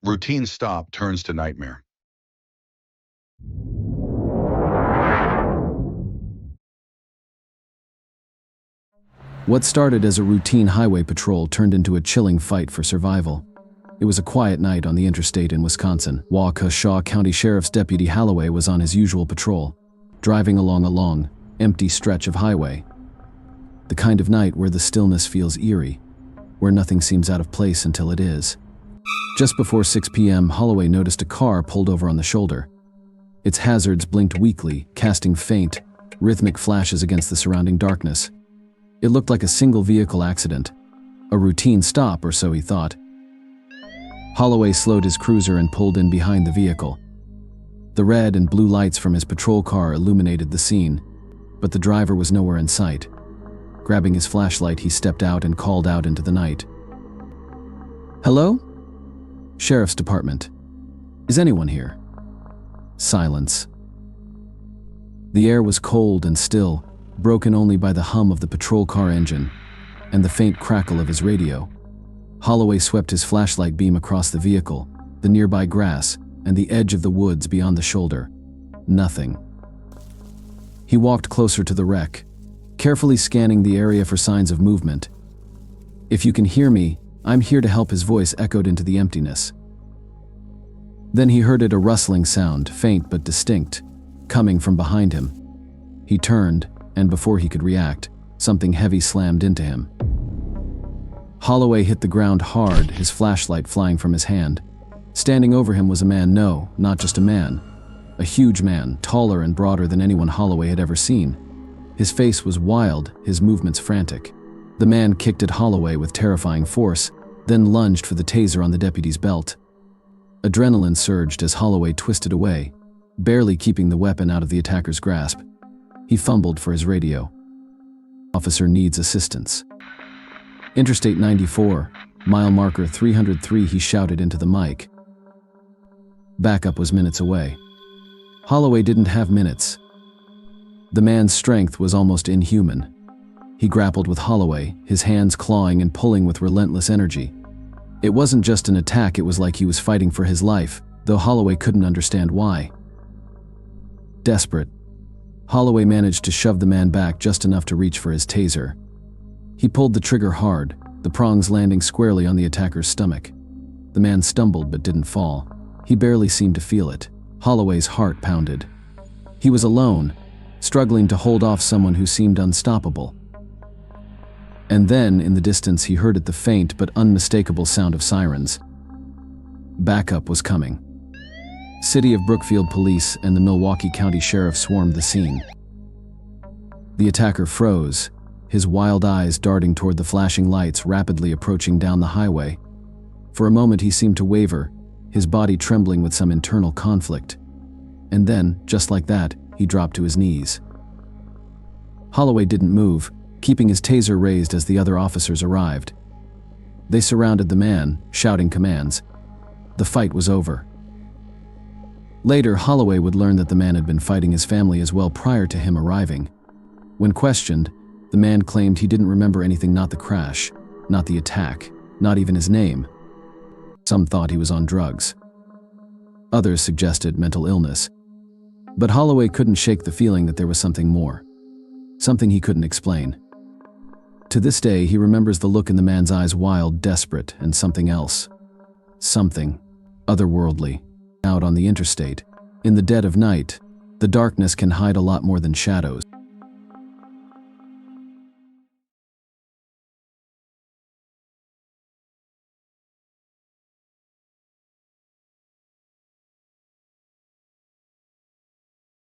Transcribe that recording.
Routine stop turns to nightmare. What started as a routine highway patrol turned into a chilling fight for survival. It was a quiet night on the interstate in Wisconsin. Waukesha County Sheriff's Deputy Holloway was on his usual patrol, driving along a long, empty stretch of highway. The kind of night where the stillness feels eerie, where nothing seems out of place until it is. Just before 6 p.m., Holloway noticed a car pulled over on the shoulder. Its hazards blinked weakly, casting faint, rhythmic flashes against the surrounding darkness. It looked like a single vehicle accident, a routine stop or so he thought. Holloway slowed his cruiser and pulled in behind the vehicle. The red and blue lights from his patrol car illuminated the scene, but the driver was nowhere in sight. Grabbing his flashlight, he stepped out and called out into the night. "Hello? Sheriff's Department. Is anyone here?" Silence. The air was cold and still, broken only by the hum of the patrol car engine and the faint crackle of his radio. Holloway swept his flashlight beam across the vehicle, the nearby grass, and the edge of the woods beyond the shoulder. Nothing. He walked closer to the wreck, carefully scanning the area for signs of movement. "If you can hear me, I'm here to help," his voice echoed into the emptiness. Then he heard a rustling sound, faint but distinct, coming from behind him. He turned, and before he could react, something heavy slammed into him. Holloway hit the ground hard, his flashlight flying from his hand. Standing over him was a man, no, not just a man. A huge man, taller and broader than anyone Holloway had ever seen. His face was wild, his movements frantic. The man kicked at Holloway with terrifying force, then lunged for the taser on the deputy's belt. Adrenaline surged as Holloway twisted away, barely keeping the weapon out of the attacker's grasp. He fumbled for his radio. "Officer needs assistance." "Interstate 94, mile marker 303, he shouted into the mic. Backup was minutes away. Holloway didn't have minutes. The man's strength was almost inhuman. He grappled with Holloway, his hands clawing and pulling with relentless energy. It wasn't just an attack, it was like he was fighting for his life, though Holloway couldn't understand why. Desperate, Holloway managed to shove the man back just enough to reach for his taser. He pulled the trigger hard, the prongs landing squarely on the attacker's stomach. The man stumbled but didn't fall. He barely seemed to feel it. Holloway's heart pounded. He was alone, struggling to hold off someone who seemed unstoppable. And then, in the distance, he heard the faint but unmistakable sound of sirens. Backup was coming. City of Brookfield police and the Milwaukee County Sheriff swarmed the scene. The attacker froze, his wild eyes darting toward the flashing lights rapidly approaching down the highway. For a moment he seemed to waver, his body trembling with some internal conflict. And then, just like that, he dropped to his knees. Holloway didn't move, keeping his taser raised as the other officers arrived. They surrounded the man, shouting commands. The fight was over. Later, Holloway would learn that the man had been fighting his family as well prior to him arriving. When questioned, the man claimed he didn't remember anything, not the crash, not the attack, not even his name. Some thought he was on drugs. Others suggested mental illness. But Holloway couldn't shake the feeling that there was something more. Something he couldn't explain. To this day, he remembers the look in the man's eyes, wild, desperate, and something else. Something otherworldly. Out on the interstate, in the dead of night, the darkness can hide a lot more than shadows.